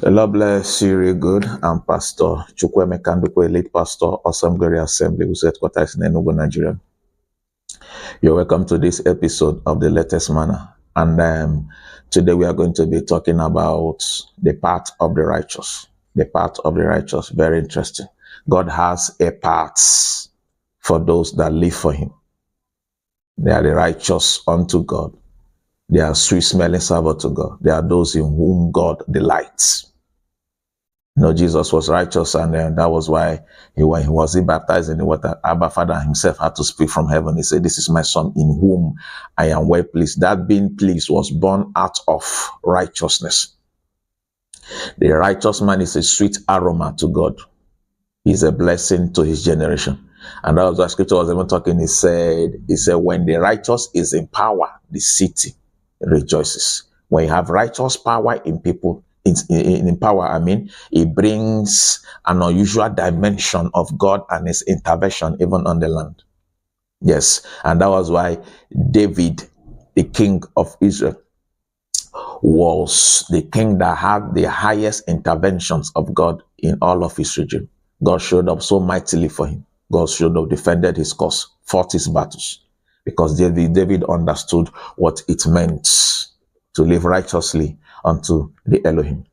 The Lord bless you real good. I'm Pastor Chukweme Kandukwe, lead pastor, Awesome Glory Assembly, whose headquarters in Enugu, Nigeria. You're welcome to this episode of the latest Manna. And today we are going to be talking about the path of the righteous. The path of the righteous. Very interesting. God has a path for those that live for Him. They are the righteous unto God. They are sweet smelling savour to God. They are those in whom God delights. You know, Jesus was righteous, and that was why when he was baptized in the water, Abba Father himself had to speak from heaven. He said, "This is my son in whom I am well pleased." That being pleased was born out of righteousness. The righteous man is a sweet aroma to God. He's a blessing to his generation. And that was what scripture was even talking. He said, when the righteous is in power, the city rejoices. When you have righteous power in people, in power, it brings an unusual dimension of God and his intervention even on the land. Yes, and that was why David, the king of Israel, was the king that had the highest interventions of God in all of his region. God showed up so mightily for him. God showed up, defended his cause, fought his battles, because David understood what it meant to live righteously unto the Elohim.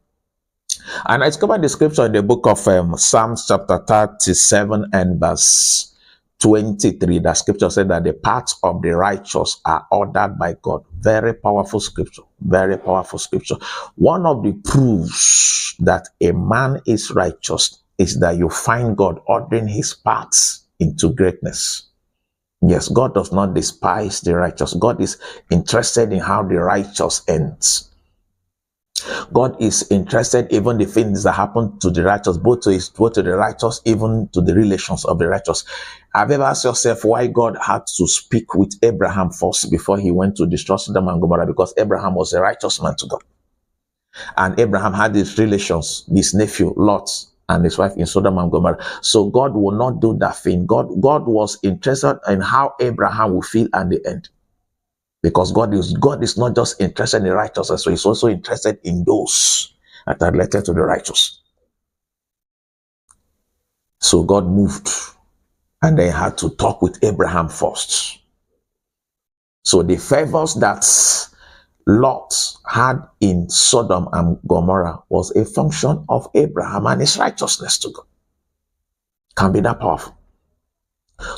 And I discovered the scripture in the book of Psalms chapter 37 and verse 23. That scripture said that the paths of the righteous are ordered by God. Very powerful scripture. Very powerful scripture. One of the proofs that a man is righteous is that you find God ordering his paths into greatness. Yes, God does not despise the righteous. God is interested in how the righteous ends. God is interested even the things that happen to the righteous, both to the righteous, even to the relations of the righteous. Have you ever asked yourself why God had to speak with Abraham first before he went to destroy Sodom and Gomorrah? Because Abraham was a righteous man to God. And Abraham had his relations, his nephew Lot and his wife in Sodom and Gomorrah. So God will not do that thing. God was interested in how Abraham will feel at the end. Because God is not just interested in the righteousness, so he's also interested in those that are related to the righteous. So God moved, and they had to talk with Abraham first. So the favors that Lot had in Sodom and Gomorrah was a function of Abraham and his righteousness to God. Can be that powerful.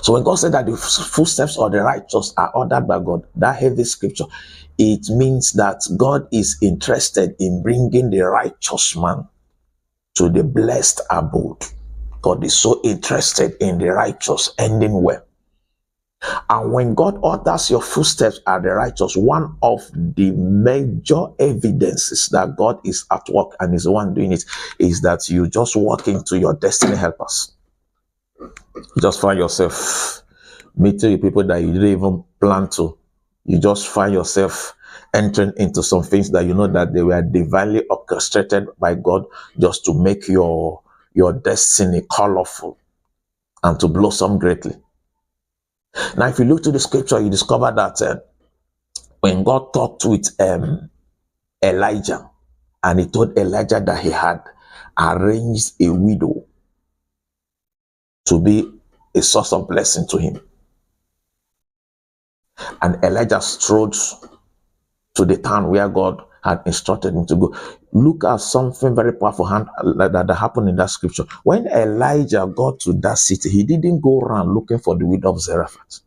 So when God said that the footsteps of the righteous are ordered by God, that heavy scripture, it means that God is interested in bringing the righteous man to the blessed abode. God is so interested in the righteous ending well. And when God orders your footsteps at the righteous, one of the major evidences that God is at work and is the one doing it is that you just walk into your destiny helpers. You just find yourself meeting people that you didn't even plan to. You just find yourself entering into some things that you know that they were divinely orchestrated by God just to make your destiny colorful and to blossom greatly. Now, if you look to the scripture, you discover that when God talked with Elijah, and he told Elijah that he had arranged a widow to be a source of blessing to him. And Elijah strode to the town where God had instructed him to go. Look at something very powerful that happened in that scripture. When Elijah got to that city, he didn't go around looking for the widow of Zarephath.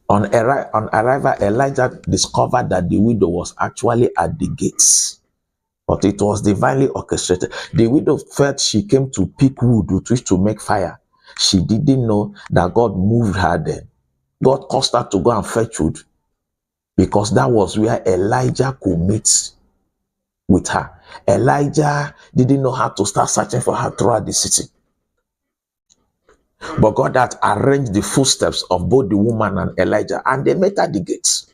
On arrival, Elijah discovered that the widow was actually at the gates. But it was divinely orchestrated. The widow felt she came to pick wood with which to make fire. She didn't know that God moved her there. God caused her to go and fetch wood, because that was where Elijah could meet with her. Elijah didn't know how to start searching for her throughout the city. But God had arranged the footsteps of both the woman and Elijah, and they met at the gates.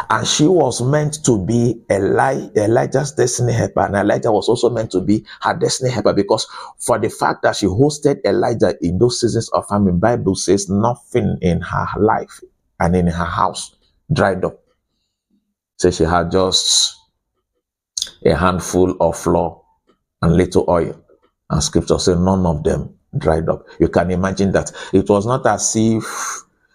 And she was meant to be Elijah's destiny helper, and Elijah was also meant to be her destiny helper, because for the fact that she hosted Elijah in those seasons of famine, Bible says nothing in her life and in her house dried up. So she had just a handful of flour and little oil. And scripture says none of them dried up. You can imagine that it was not as if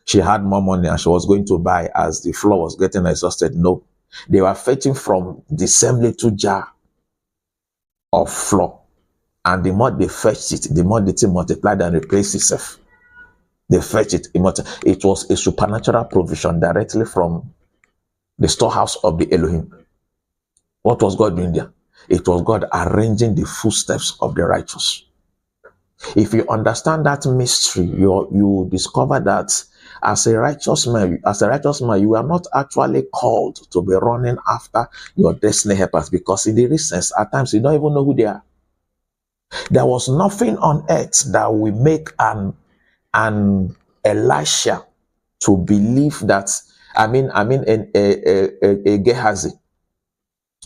she had more money and she was going to buy as the flour was getting exhausted. No, they were fetching from the same little jar of flour. And the more they fetched it, the more the thing multiplied and replaced itself. They fetched it. It was a supernatural provision directly from the storehouse of the Elohim. What was God doing there? It was God arranging the footsteps of the righteous. If you understand that mystery, you discover that as a righteous man, you are not actually called to be running after your destiny helpers, because in the recent at times you don't even know who they are. There was nothing on earth that will make an Elisha to believe that. A Gehazi,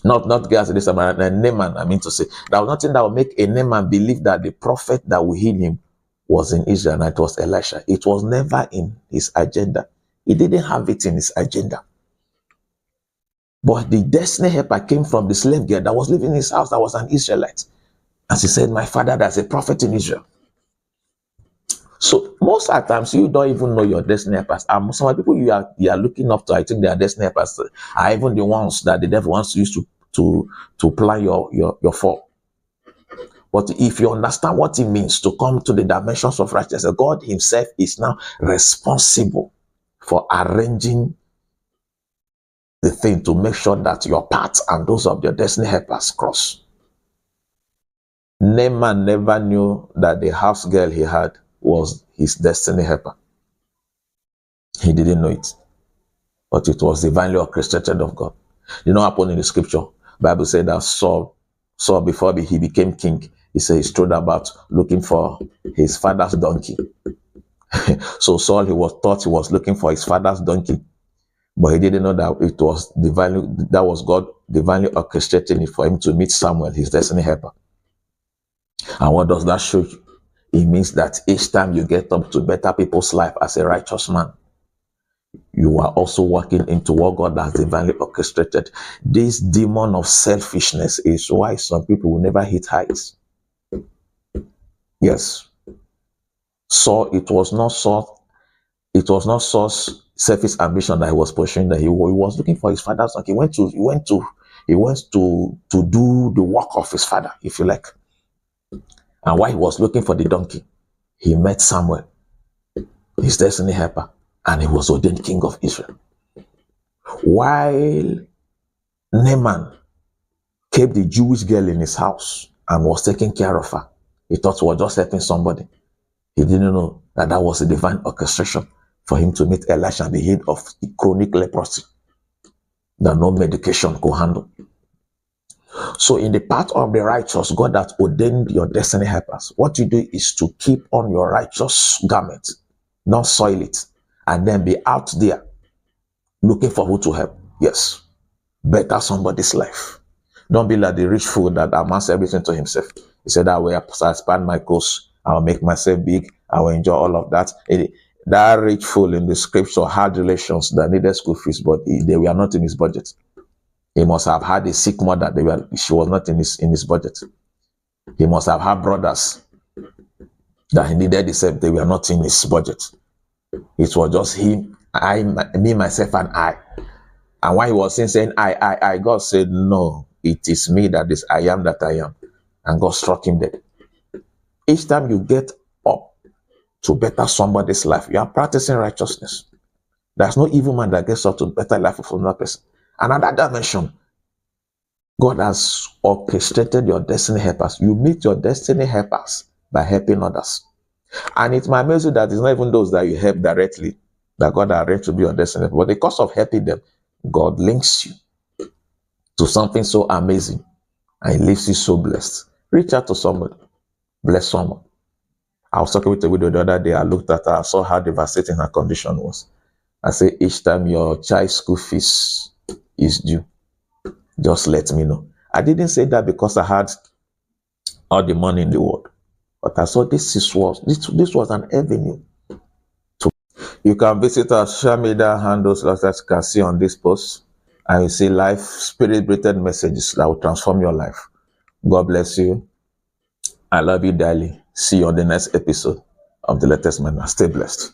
not Gehazi, this time, a Naaman. To say there was nothing that would make a Naaman believe that the prophet that will heal him was in Israel, and it was Elisha. It was never in his agenda. He didn't have it in his agenda. But the destiny helper came from the slave girl that was living in his house, that was an Israelite. And she said, my father, there's a prophet in Israel. So most of the times you don't even know your destiny helpers. And some of the people you are looking up to, I think their destiny helpers are even the ones that the devil wants to use to plan your fall. But if you understand what it means to come to the dimensions of righteousness, God himself is now responsible for arranging the thing to make sure that your path and those of your destiny helpers cross. Naaman never knew that the house girl he had was his destiny helper. He didn't know it. But it was divinely orchestrated of God. You know what happened in the scripture? Bible said that Saul before he became king, he said he strode about looking for his father's donkey. So Saul, he was looking for his father's donkey, but he didn't know that it was God divinely orchestrating it for him to meet Samuel, his destiny helper. And what does that show you? It means that each time you get up to better people's life as a righteous man, you are also walking into what God has divinely orchestrated. This demon of selfishness is why some people will never hit heights. Yes. So it was not Saul's selfish ambition that he was pursuing, that he was looking for his father's son. He went to do the work of his father, if you like. And while he was looking for the donkey, he met Samuel, his destiny helper, and he was ordained king of Israel. While Naaman kept the Jewish girl in his house and was taking care of her, he thought he was just helping somebody. He didn't know that was a divine orchestration for him to meet Elisha and be healed of chronic leprosy that no medication could handle. So in the path of the righteous, God has ordained your destiny helpers. What you do is to keep on your righteous garment, not soil it, and then be out there looking for who to help. Yes. Better somebody's life. Don't be like the rich fool that amassed everything to himself. He said, that way I expand my coast, I will make myself big, I will enjoy all of that. That rich fool in the scripture had relations that needed school fees, but they were not in his budget. He must have had a sick mother, she was not in his budget. He must have had brothers that he needed the same, they were not in his budget. It was just him, me, myself, and I. And while he was saying, I, God said, no, it is me that is, I am that I am. And God struck him dead. Each time you get up to better somebody's life, you are practicing righteousness. There's no evil man that gets up to better life of another person. Another dimension, God has orchestrated your destiny helpers. You meet your destiny helpers by helping others. And it might amaze you that it's not even those that you help directly that God arranged to be your destiny helper. But because of helping them, God links you to something so amazing and it leaves you so blessed. Reach out to somebody. Bless someone. I was talking with a widow the other day. I looked at her. I saw how devastating her condition was. I said, each time your child's school fees is due, just let me know. I didn't say that because I had all the money in the world. But I saw this was an avenue. You can visit our social media handles that you can see on this post. I will see life spirit-breathed messages that will transform your life. God bless you. I love you dearly. See you on the next episode of the latest Manna. Stay blessed.